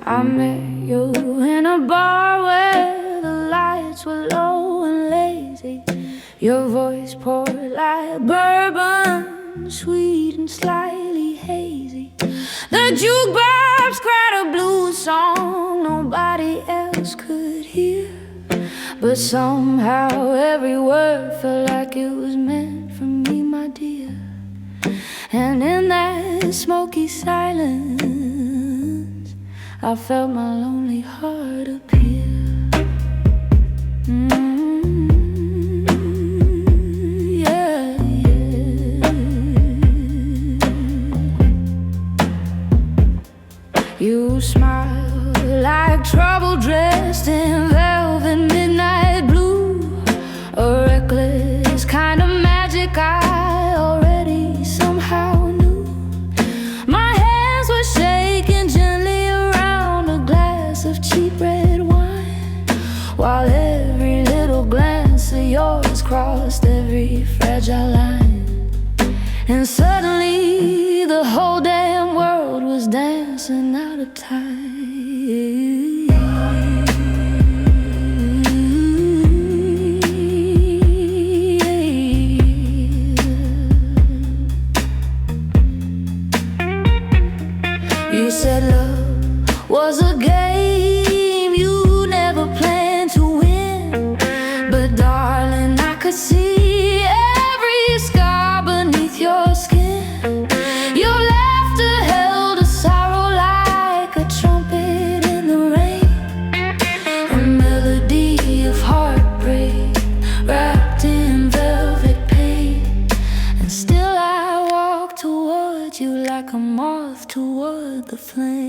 I met you in a bar where the lights were low and lazy. Your voice poured like bourbon, sweet and slightly hazy. The jukebox cried a blues song nobody else could hear, but somehow every word felt like it was meant for me, my dear. And in that smoky silence, I felt my lonely heart appear. Yeah, yeah. You smile like trouble dressed in velvet midnight blue, a reckless kind of magic I already somehow knew. My hands were shaking gently around a glass of cheap red wine, while every little glance of yours crossed every fragile line. And suddenly the whole damn world was dancing out of time. You said love was a game you never planned to win, but darling, I could see every scar beneath your skin. Your laughter held a sorrow like a trumpet in the rain, a melody of heartbreak wrapped in velvet pain. And still I walk toward you like a moth toward the flame.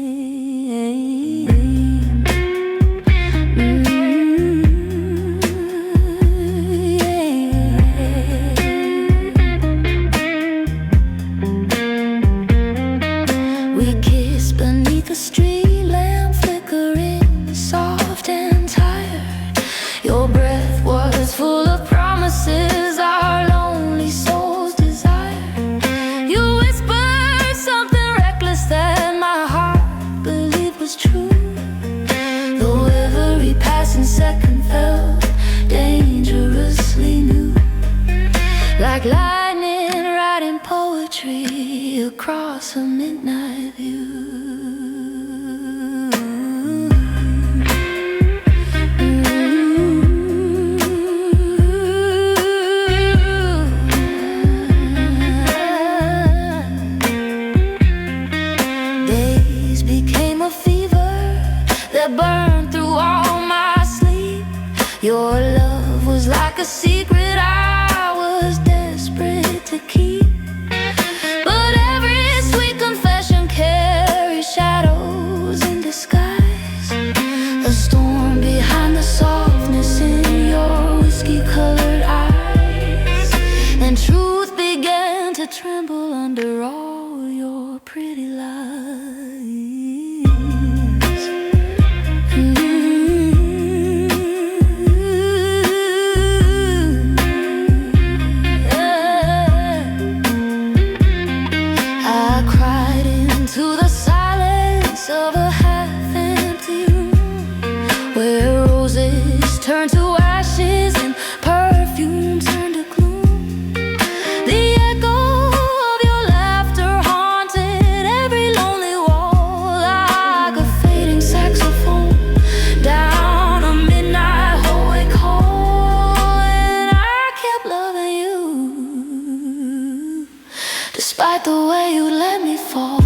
We kissed beneath a street lamp flickering, soft and tired. Your breath was full of promises our lonely souls desired. You whispered something reckless that my heart believed was true, though every passing second felt dangerously new, like lightning writing poetry across a midnight view. Days became a fever that burned through all my sleep. Your love was like a secret I was desperate to keep, but every sweet confession carried shadows in disguise, a storm behind the softness in your whiskey-colored eyes, and truth began to tremble under all your pretty lies. I cried into the silence of a half-empty room, where roses turned to ashes and perfume turned to gloom. The echo of your laughter haunted every lonely wall, like a fading saxophone down a midnight hallway call. And I kept loving you despite the way you let me fall.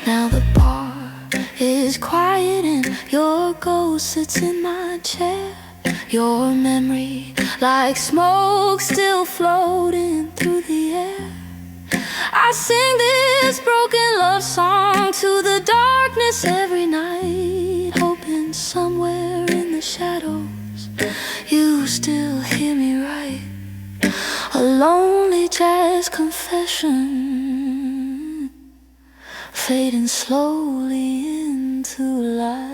Now the bar is quiet and your ghost sits in my chair, your memory like smoke still floating through the air. I sing this broken love song to the darkness every night, hoping somewhere in the shadows you still hear me right. A lonely jazz confession, fading slowly into light.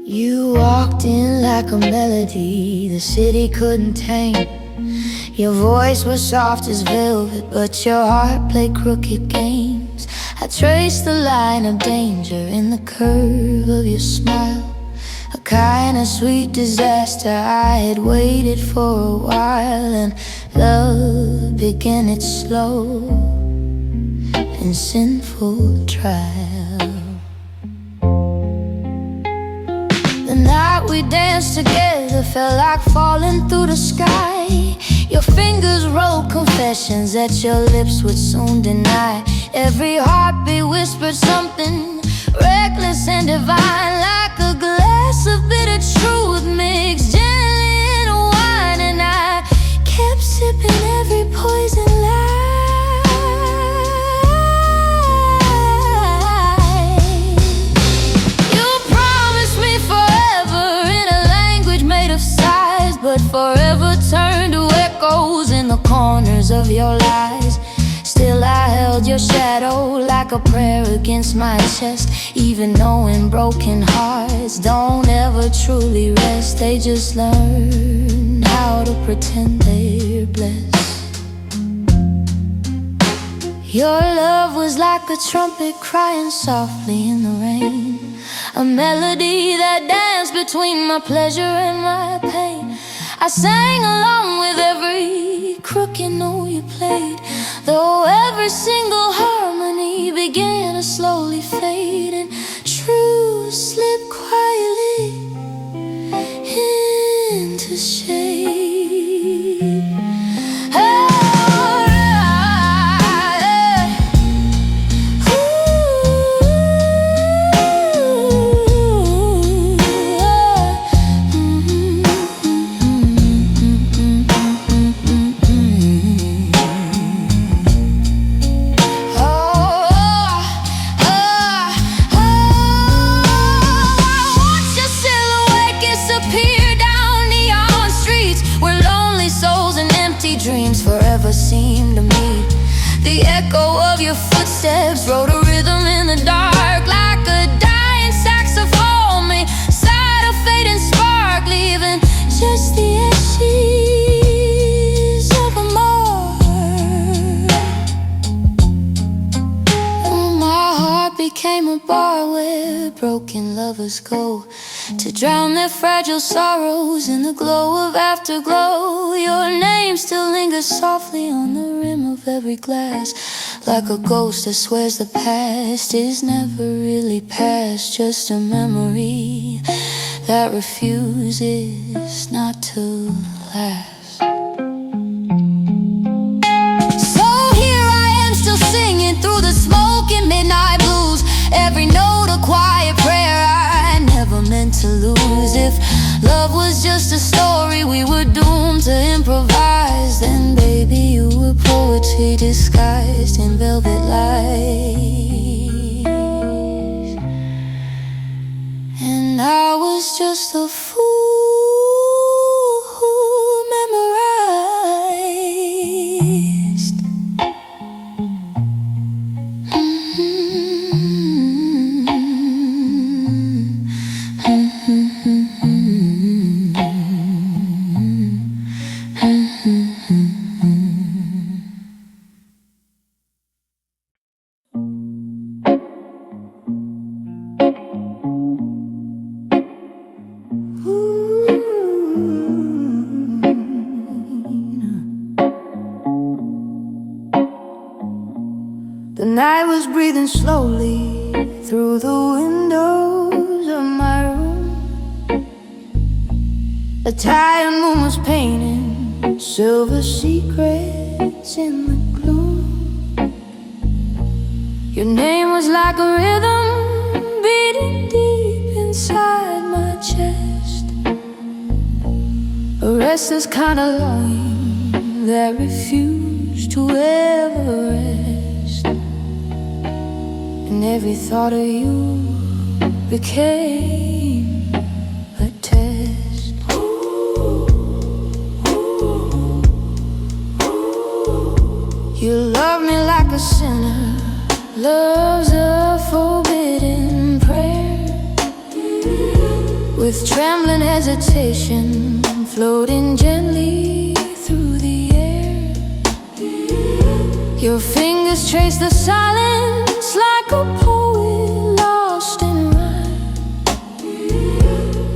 You walked in like a melody the city couldn't tame. Your voice was soft as velvet, but your heart played crooked games. I traced the line of danger in the curve of your smile, a kind of sweet disaster I had waited for a while. And love began its slow and sinful trial. The night we danced together felt like falling through the sky. Your fingers wrote confessions that your lips would soon deny. Every heartbeat whispered something reckless and divine, like a glass of bitter truth mixed gently in wine. And I kept sipping every poison lie. You promised me forever in a language made of sighs, but forever turned to echoes in the corners of your lies. Still I held your shadow like a prayer against my chest, even knowing broken hearts don't ever truly rest. They just learn how to pretend they're blessed. Your love was like a trumpet crying softly in the rain, a melody that danced between my pleasure and my pain. I sang along with every crooked note you played, though every single harmony began to slowly fade, and truth slipped quietly into shade. Seemed to meet the echo of your footsteps, wrote a rhythm in the dark like a dying saxophone, me side of fading spark, leaving just the ashes of a mark. My heart became a bar where broken lovers go to drown their fragile sorrows in the glow of afterglow. Your name still lingers softly on the rim of every glass, like a ghost that swears the past is never really past, just a memory that refuses not to last. So here I am still singing through the smoky midnight blues, every note a quiet prayer I never meant to lose. If love was just a story we were doomed to improvise, then baby you were poetry disguised in velvet lies. And I was just a fool who memorized breathing slowly through the windows of my room. A tired moon was painting silver secrets in the gloom. Your name was like a rhythm beating deep inside my chest, a restless kind of longing that refused to ever rest. And every thought of you became a test. You love me like a sinner loves a forbidden prayer, with trembling hesitation floating gently through the air. Your fingers trace the silence like a poet lost in rhyme,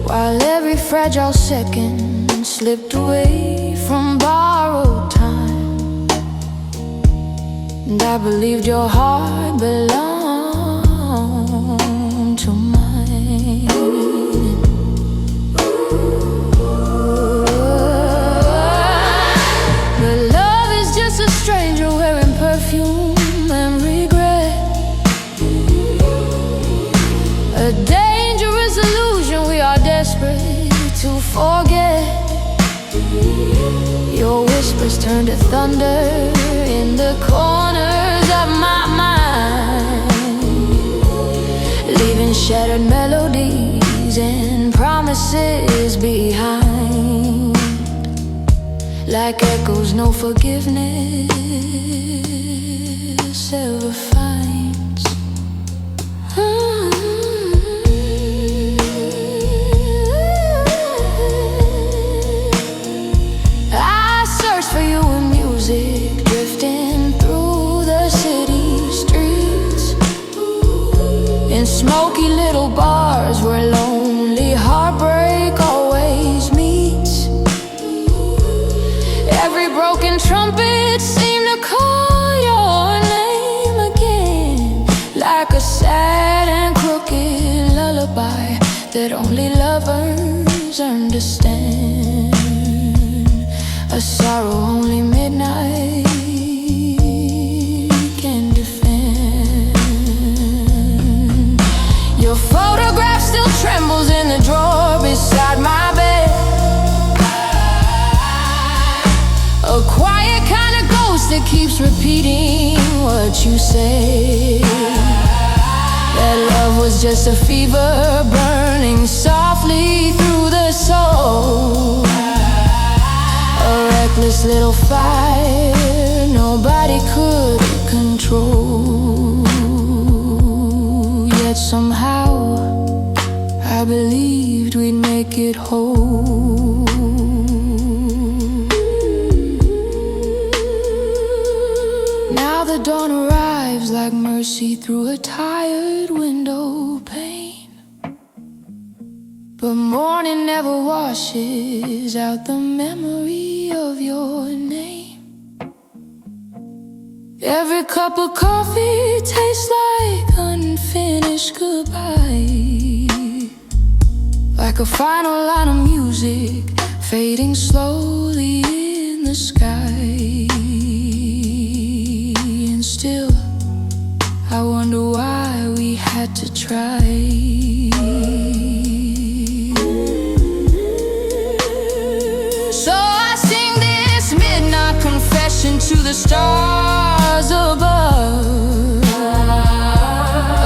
while every fragile second slipped away from borrowed time. And I believed your heart belonged to mine. But love is just a stranger wearing perfume and regret, a dangerous illusion we are desperate to forget. Your whispers turn to thunder in the corners of my mind, leaving shattered melodies and promises behind, like echoes no forgiveness ever finds. I search for you in music, drifting through the city streets, in smoky little bars where lonely heartbreak always meets. Every broken trumpet seemed to call your name again, like a sad and crooked lullaby that only lovers understand, a sorrow only midnight can defend. Your photograph still trembles in the drawer beside my bed, a quiet kind of ghost that keeps repeating what you said, that love was just a fever burning softly through the soul, a reckless little fire nobody could control. Yet somehow I believed we'd make it whole. Now the dawn arrives like mercy through a tired window pane, but morning never washes out the memory of your name. Every cup of coffee tastes like unfinished goodbye, like a final line of music fading slowly in the sky. And still I wonder why we had to try. So I sing this midnight confession to the stars above,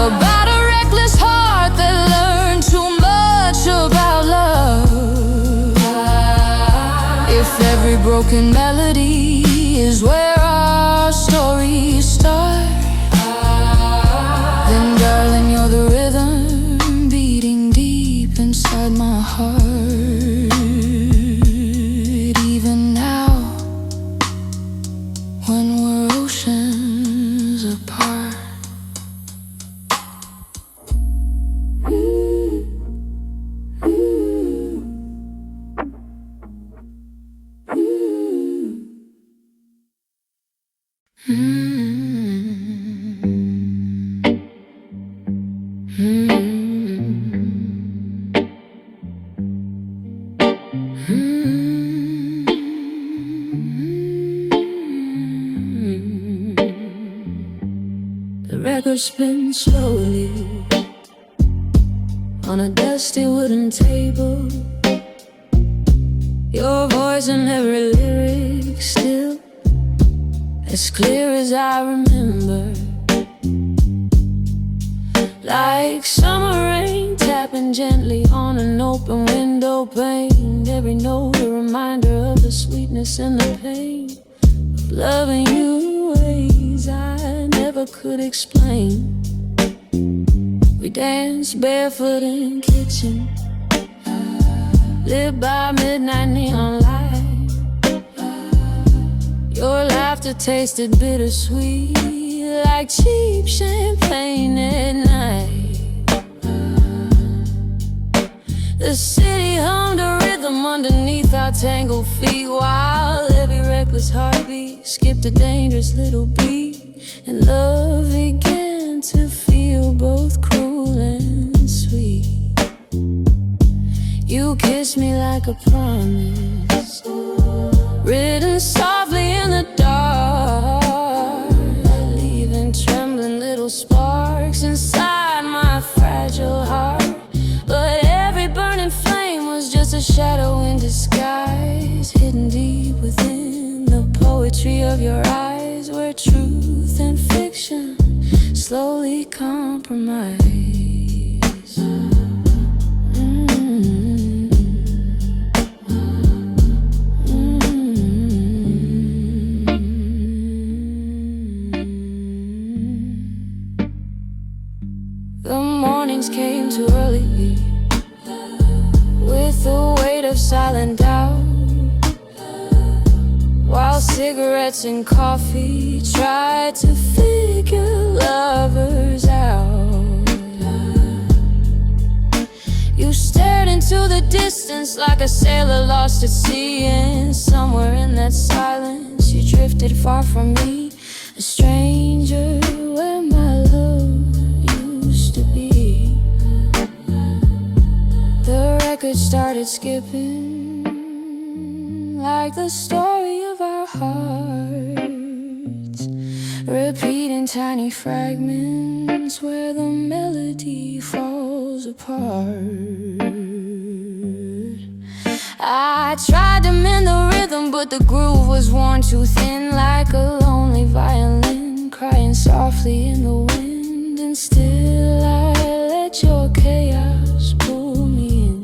about a reckless heart that learned too much about love. If every broken melody is where our stories start, then darling, you're the rhythm beating deep inside my heart. Even now, when we're oceans apart. spin slowly on a dusty wooden table. Your voice in every lyric still as clear as I remember. Like summer rain tapping gently on an open window pane. Every note a reminder of the sweetness and the pain of loving you in ways I never could explain. We danced barefoot in kitchen, lit by midnight neon light. Your laughter tasted bittersweet, like cheap champagne at night. The city hummed a rhythm underneath our tangled feet, while every reckless heartbeat skipped a dangerous little beat. And love began to feel both cruel and sweet. You kissed me like a promise, written softly in the dark, leaving trembling little sparks inside my fragile heart. But every burning flame was just a shadow in disguise, hidden deep within the poetry of your eyes, where truth and fiction slowly compromise. The mornings came too early, with the weight of silent doubt, while cigarettes and coffee tried to figure lovers out. You stared into the distance like a sailor lost at sea, and somewhere in that silence you drifted far from me, a stranger where my love used to be. The record started skipping like the story of our hearts, repeating tiny fragments where the melody falls apart. I tried to mend the rhythm, but the groove was worn too thin, like a lonely violin crying softly in the wind. And still I let your chaos pull me in.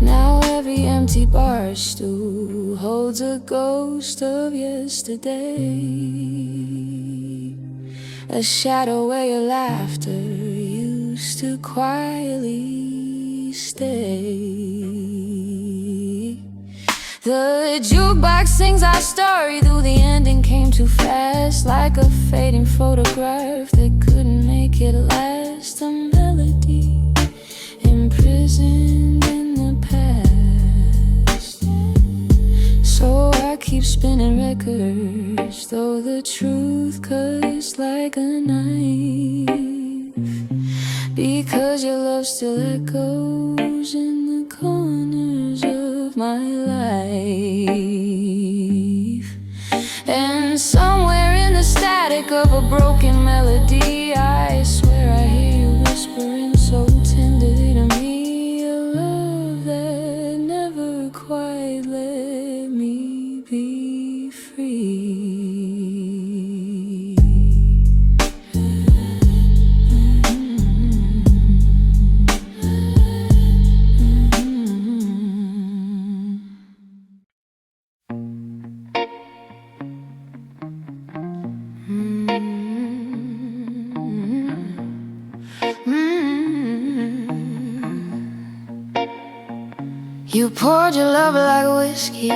Now every empty bar stool holds a ghost of yesterday, a shadow where your laughter used to quietly stay. The jukebox sings our story, though the ending came too fast, like a fading photograph that couldn't make it last. A melody imprisoned in the past. So I keep spinning records, though the truth cuts like a knife, because your love still echoes in the corners of my life. And somewhere in the static of a broken melody, I swear I hear you whispering so tenderly to me, a love that never quite let me be free. You poured your love like whiskey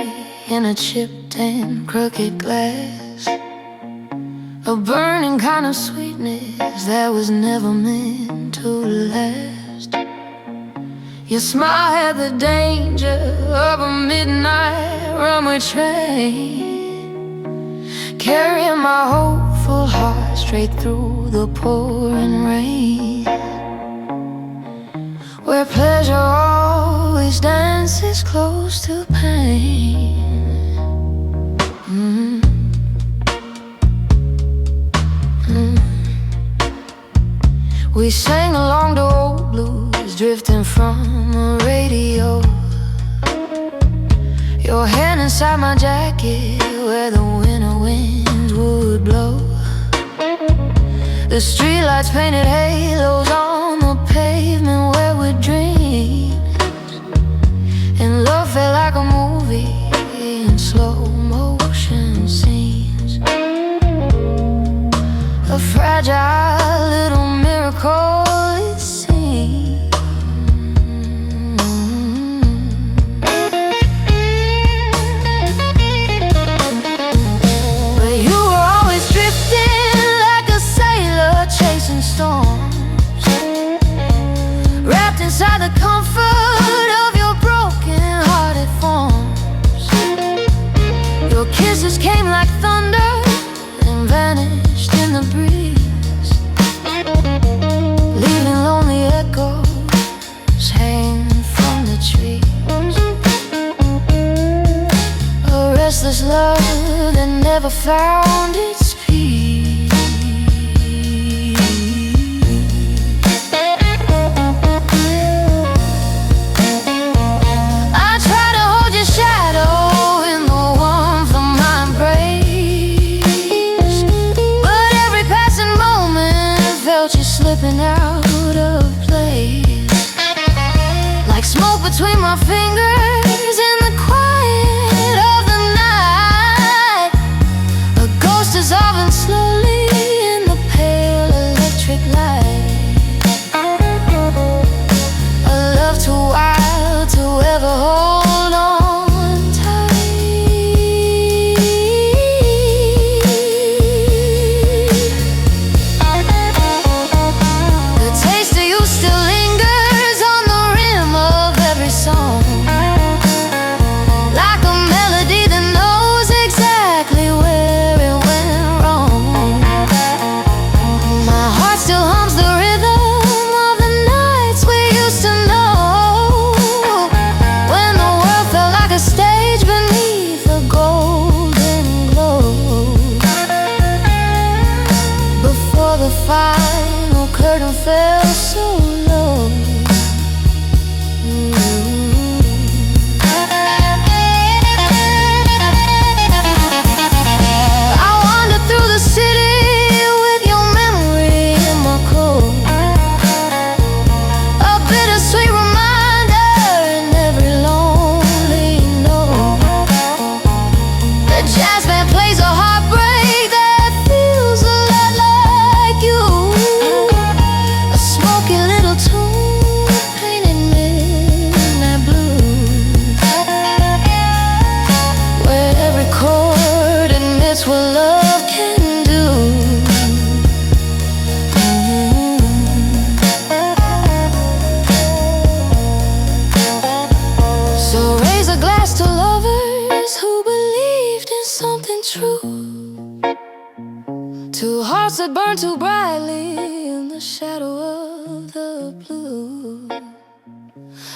in a chipped and crooked glass, a burning kind of sweetness that was never meant to last. Your smile had the danger of a midnight runaway train, carrying my hopeful heart straight through the pouring rain, where pleasure always dances close to pain. sang along to old blues, drifting from the radio. Your hand inside my jacket, where the winter winds would blow. The streetlights painted halos on the pavement where we dreamed, and love felt like a movie in slow motion scenes. A fragile little miracle it seemed. But you were always drifting like a sailor chasing storms, wrapped inside the comfort of your broken-hearted forms. Your kisses came like thunder and vanished in the breeze, leaving lonely echoes hanging from the trees. A restless love that never found its peace. I try to hold your shadow in the warmth of my embrace, but every passing moment felt you slipping out of place, like smoke between my fingers in the quiet of the night. A ghost dissolving slowly in the pale electric light. A love too wild to ever hold on tight. The taste of you still lingers on the rim of every song, like a melody that knows exactly where it went wrong. My heart still hums the rhythm of the nights we used to know, when the world felt like a stage beneath a golden globe. Before the final curtain fell so low. I wander through the city with your memory in my coat, a bittersweet reminder in every lonely note. The jazz band plays a heartbreak that feels a lot like you, a smoky little tune painted midnight blue, where every chord admits what love can do. So raise a glass to lovers who believed in something true, two hearts that burn too brightly in the shadow of the blue.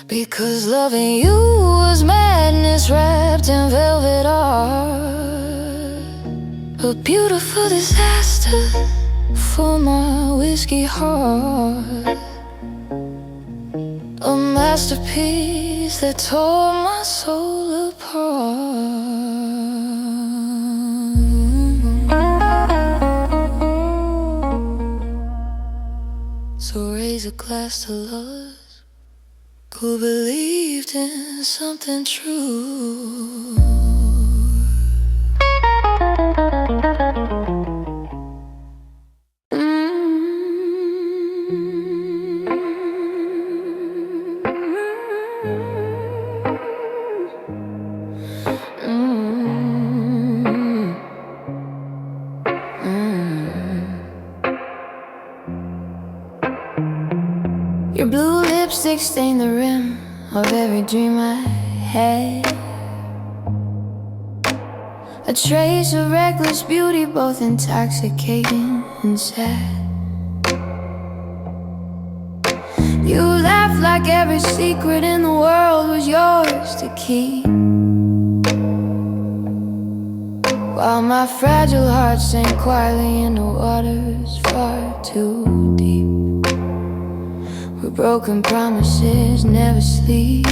Because loving you was madness wrapped in velvet art, a beautiful disaster for my whiskey heart, a masterpiece that tore my soul apart. So raise a glass to lovers who believed in something true. Your blue lipstick stained the rim of every dream I had, a trace of reckless beauty, both intoxicating and sad. You laughed like every secret in the world was yours to keep, while my fragile heart sank quietly into waters far too deep. but broken promises never sleep.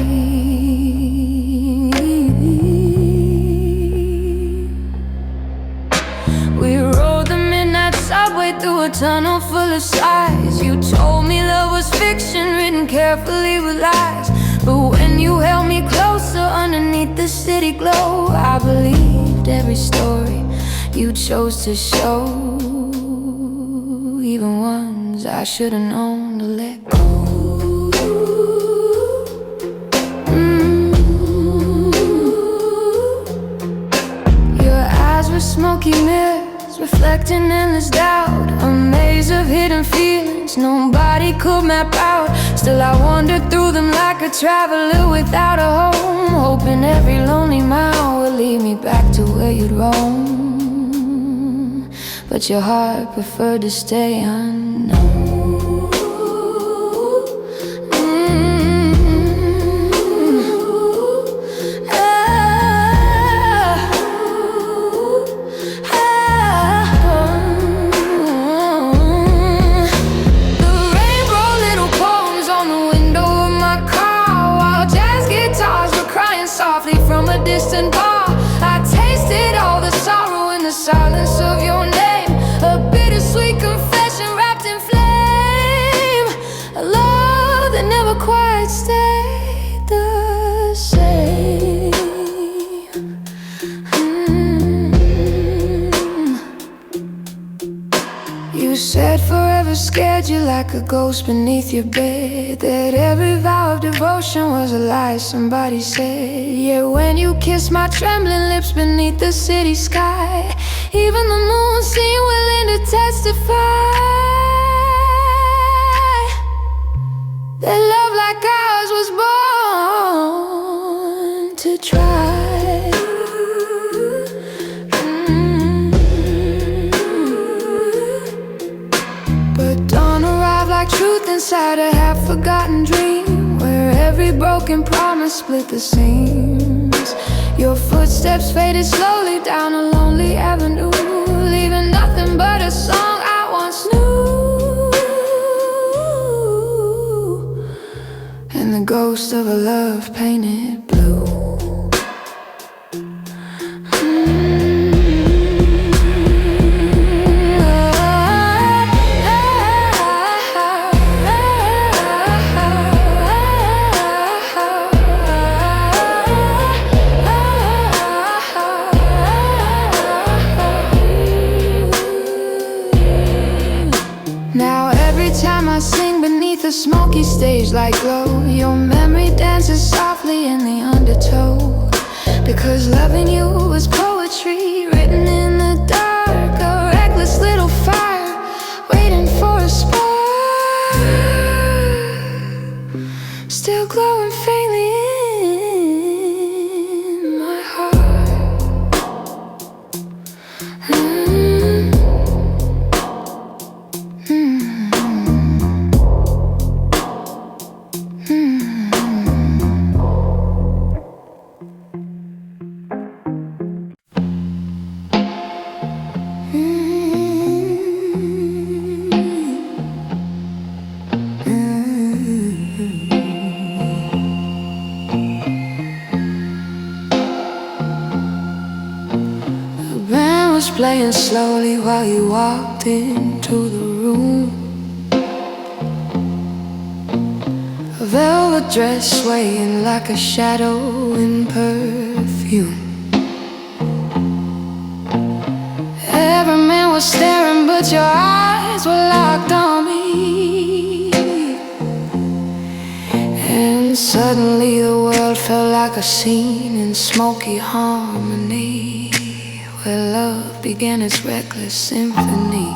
We rode the midnight subway through a tunnel full of sighs. You told me love was fiction written carefully with lies. But when you held me closer underneath the city glow, I believed every story you chose to show, even ones I should've known to let go. Your eyes were smoky mirrors, reflecting endless doubt, a maze of hidden feelings nobody could map out. Still I wandered through them like a traveler without a home, hoping every lonely mile would lead me back to where you'd roam. But your heart preferred to stay unknown. From a distant bar, I tasted all the sorrow in the silence of your name. A bittersweet confession wrapped in flame. A love that never quite stayed the same. You said forever scared you like a ghost beneath your bed, that every vow of devotion was a lie somebody said. Yeah, when you kissed my trembling lips beneath the city sky, even the moon seemed willing to testify that love like ours was born to try. Like truth inside a half-forgotten dream, where every broken promise split the seams. Your footsteps faded slowly down a lonely avenue, leaving nothing but a song I once knew, and the ghost of a love painted blue. I sing beneath a smoky stage like glow. Your memory dances softly in the undertow, because loving you was poetry written in the dark, a reckless little fire waiting for a spark, still glowing faintly in my heart. Playing slowly while you walked into the room, a velvet dress swaying like a shadow in perfume. Every man was staring, but your eyes were locked on me, and suddenly the world felt like a scene in smoky harmony, where love began its reckless symphony.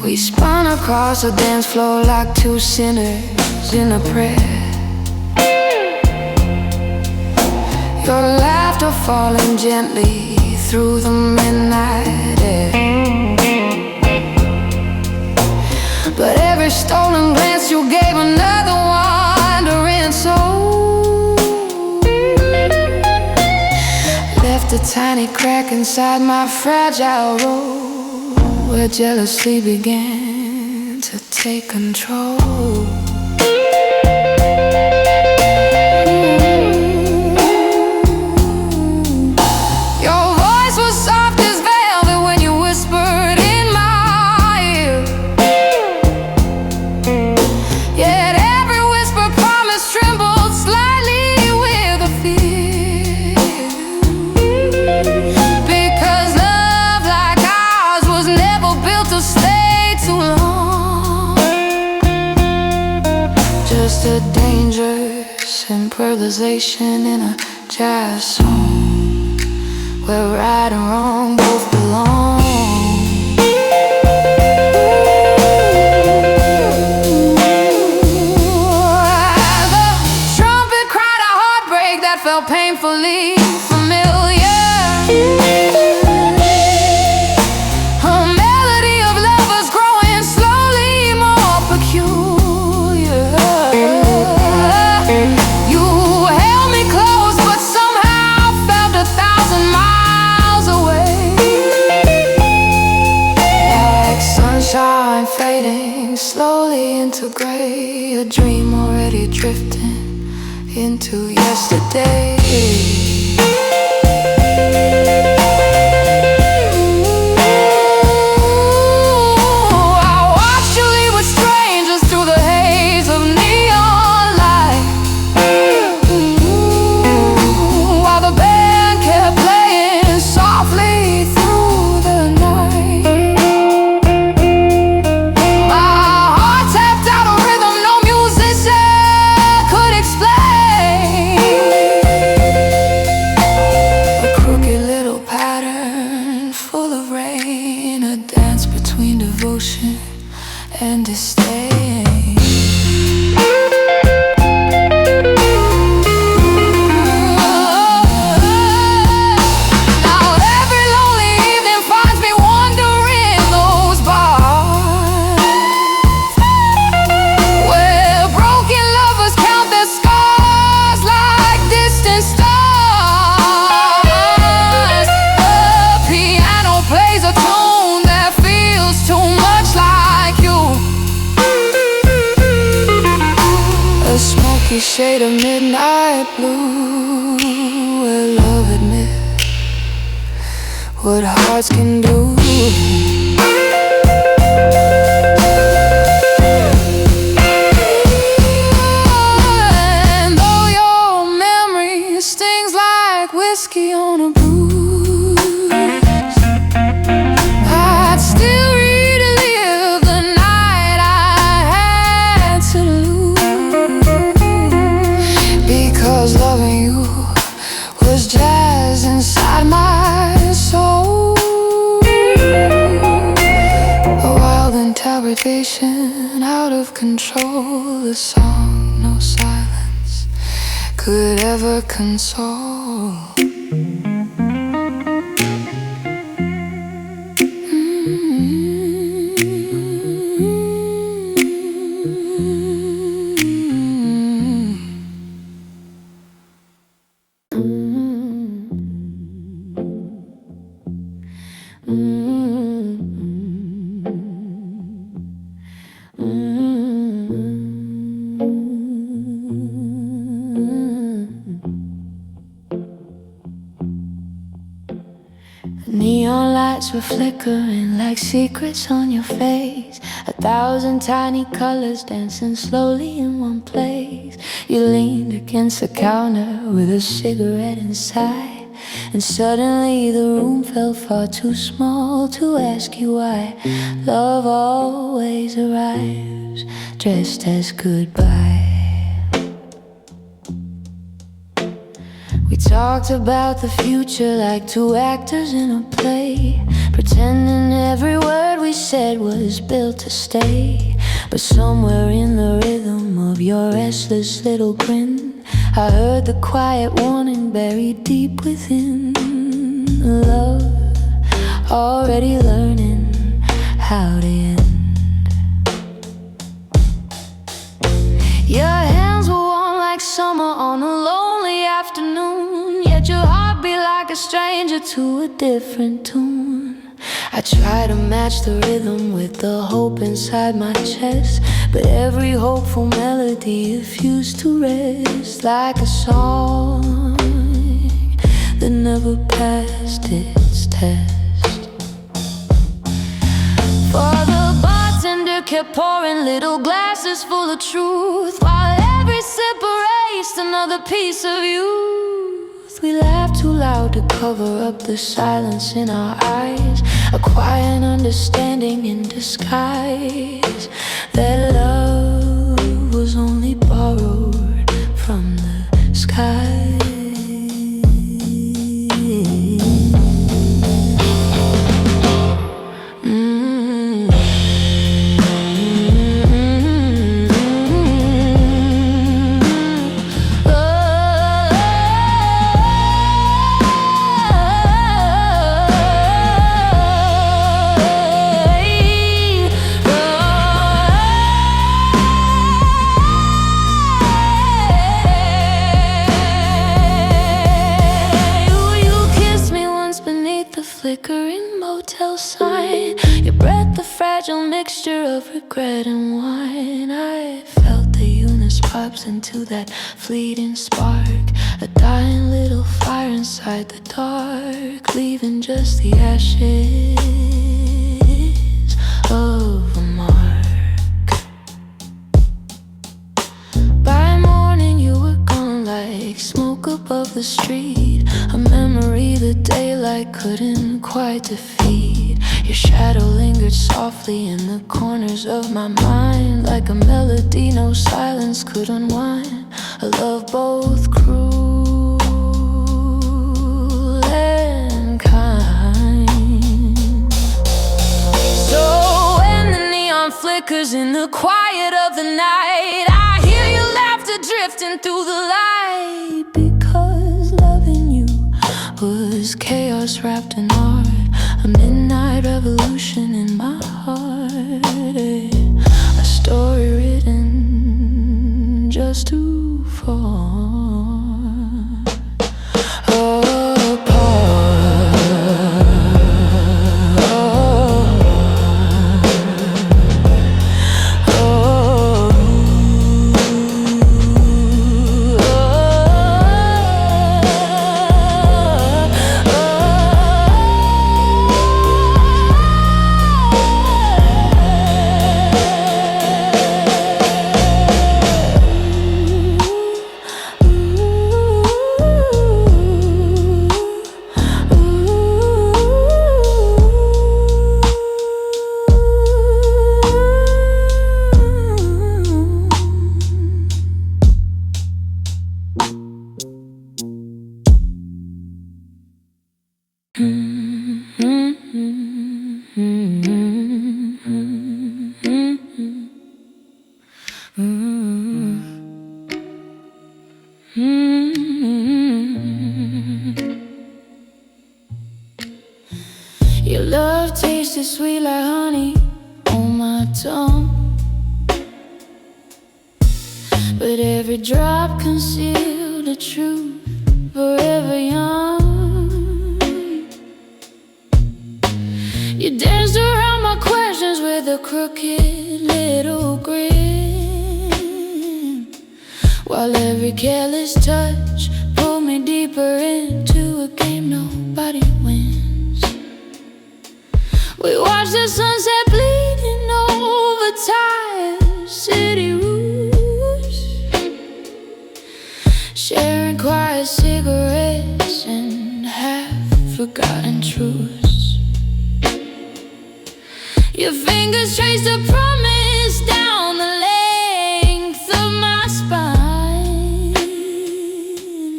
We spun across the dance floor like two sinners in a prayer, your laughter falling gently through the midnight air. But every stolen glance you gave another wandering soul, left a tiny crack inside my fragile road, where jealousy began to take control. Your voice was soft as velvet when you whispered in my ear, yet every whisper promise trembled slightly with a fear. Because love like ours was never built to stay too long. Just a dangerous improvisation in a jazz song, where right and wrong both belong. The trumpet cried a heartbreak that felt painfully familiar. A melody of lovers growing slowly more peculiar. You held me close but somehow felt 1,000 miles away. Like sunshine fading slowly into gray, a dream already drifting into yesterday. I watched you leave with strangers through the haze of neon light, while the band kept playing softly through the night. My heart tapped out a rhythm no musician could explain. A crooked little pattern full of rain, a dance between devotion and disdain. Now every lonely evening finds me wandering those bars, where broken lovers count their scars like distant stars. The piano plays a tune that feels too much like you, a smoky shade of midnight blue, where love admits what hearts can do. And though your memory stings like whiskey on a bruise, I'd still relive the night I had to lose. Because loving you was jazz inside my soul, a wild interpretation out of control, a song no silence could ever console. Neon lights were flickering like secrets on your face, 1,000 tiny colors dancing slowly in one place. You leaned against the counter with a cigarette inside, and suddenly the room felt far too small to ask you why. Love always arrives dressed as goodbye. We talked about the future like two actors in a play, pretending every word we said was built to stay. But somewhere in the rhythm of your restless little grin, I heard the quiet warning buried deep within. Love, already learning how to end. Your hands were warm like summer on a lonely afternoon, yet your heart beat like a stranger to a different tune. I try to match the rhythm with the hope inside my chest, but every hopeful melody refused to rest, like a song that never passed its test. For the bartender kept pouring little glasses full of truth, while every sip erased another piece of youth. We laughed too loud to cover up the silence in our eyes, a quiet understanding in disguise, that love was only borrowed from the sky. Flickering motel sign, your breath a fragile mixture of regret and wine. I felt the Eunice pops into that fleeting spark, a dying little fire inside the dark, leaving just the ashes of a mark. By morning you were gone like smoke above the street, a memory the daylight couldn't quite defeat. Your shadow lingered softly in the corners of my mind, like a melody no silence could unwind, a love both cruel and kind. So when the neon flickers in the quiet of the night, I hear your laughter drifting through the light, because loving you was chaos wrapped in art, a midnight revolution in my heart, a story written just too far apart. Your love tasted sweet like honey on my tongue, but every drop concealed a truth forever young. You danced around my questions with a crooked little grin, while every careless touch pulled me deeper into a game nobody wins. We watched the sunset bleeding over tired city roofs, sharing quiet cigarettes and half-forgotten truths. Your fingers traced a promise down the length of my spine,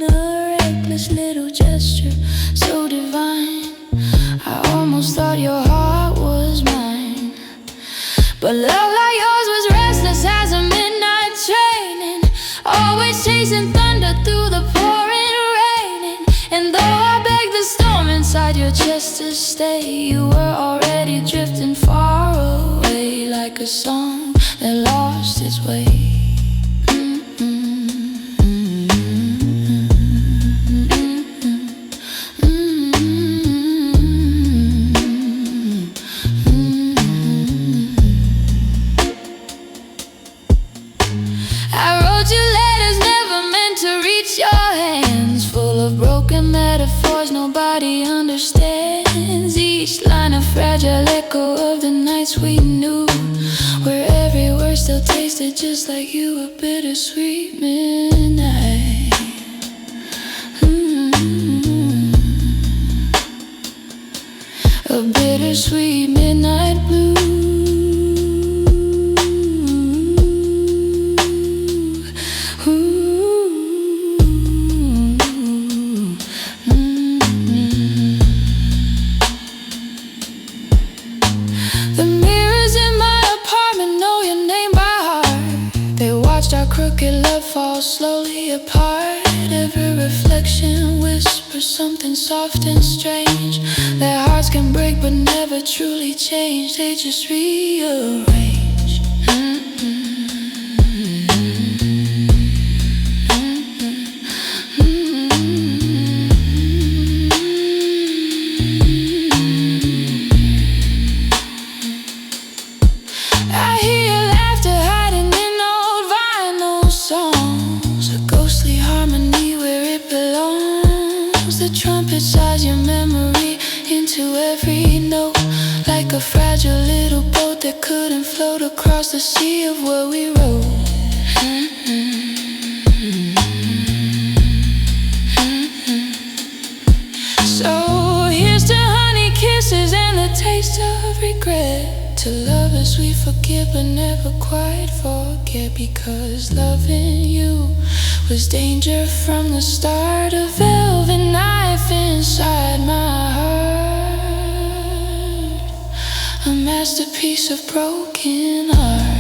a reckless little gesture so divine, I almost thought your heart was mine. But love like yours was restless as a midnight train, and always chasing thunder through the pouring rain. And though I begged the storm inside your chest to stay, you were already drifting far away, like a song that lost its way. fragile echo of the nights we knew, where every word still tasted just like you, a bittersweet midnight. A bittersweet midnight blue. The mirrors in my apartment know your name by heart. They watched our crooked love fall slowly apart. Every reflection whispers something soft and strange. Their hearts can break but never truly change. They just rearrange. I hear your laughter hiding in old vinyl songs, a ghostly harmony where it belongs. The trumpet sighs your memory into every note, like a fragile little boat that couldn't float across the sea of what we wrote. So here's to honey kisses and the taste of regret, to lovers we forgive but never quite forget, because loving you was danger from the start. A velvet knife inside my heart, a masterpiece of broken art.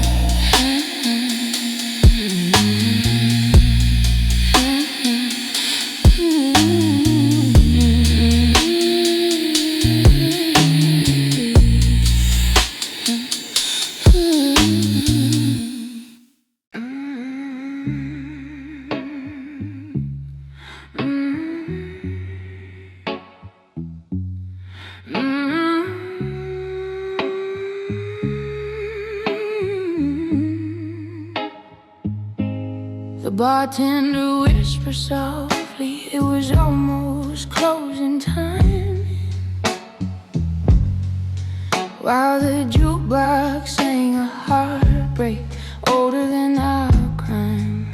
The bartender whispered softly, it was almost closing time, while the jukebox sang a heartbreak older than our crime.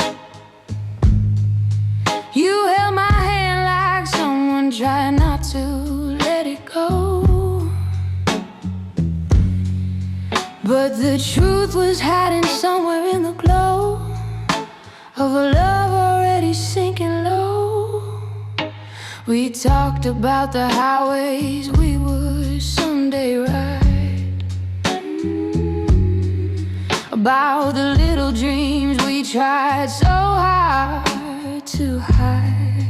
You held my hand like someone trying not to let it go, but the truth was hiding somewhere in the glow of a love already sinking low. We talked about the highways we would someday ride, about the little dreams we tried so hard to hide.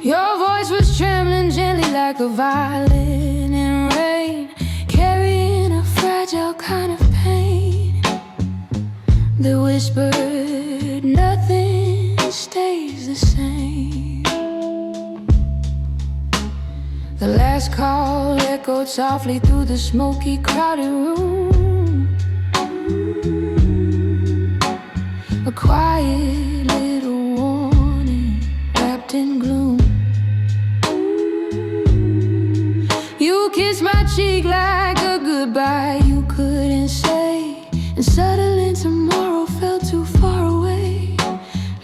Your voice was trembling gently like a violin in rain, carrying a fragile kind of pain. They whispered, nothing stays the same. The last call echoed softly through the smoky, crowded room, a quiet little warning wrapped in gloom. You kissed my cheek like a goodbye you couldn't say, and suddenly tomorrow felt too far away,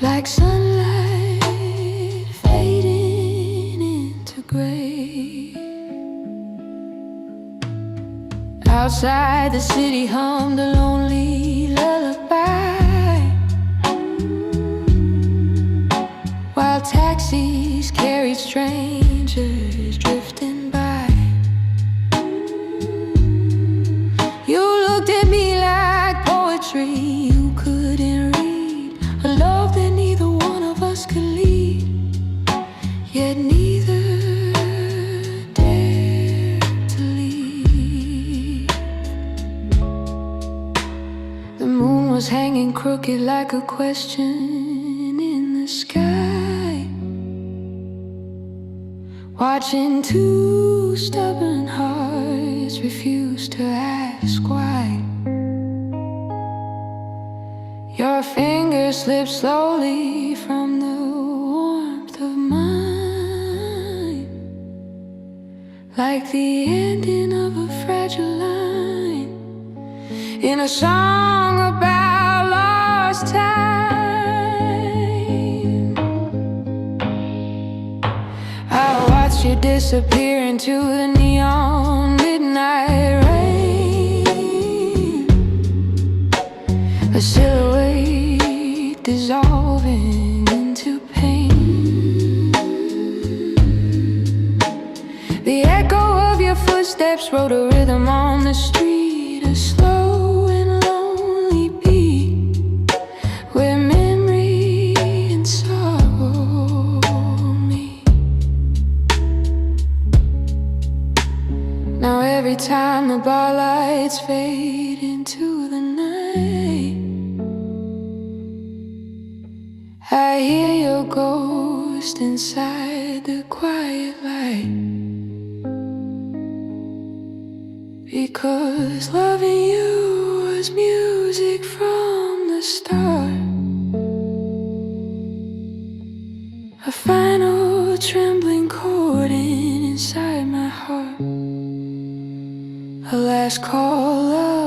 like sunlight fading into gray. Outside the city hummed a lonely lullaby, while taxis carried strangers drifting by. You looked at me like poetry you couldn't read, a love that neither one of us could lead, yet neither dared to leave. The moon was hanging crooked like a question in the sky, watching two stubborn hearts refuse to ask why. Your fingers slipped slowly from the warmth of mine, like the ending of a fragile line in a song about lost time. I watch you disappear into the neon midnight rain, a silhouette dissolving into pain. The echo of your footsteps wrote a rhythm on the street, a slow and lonely beat where memory and sorrow meet. Now every time the bar lights fade into the night, I hear your ghost inside the quiet light. Because loving you was music from the start, a final trembling chording inside my heart, a last call of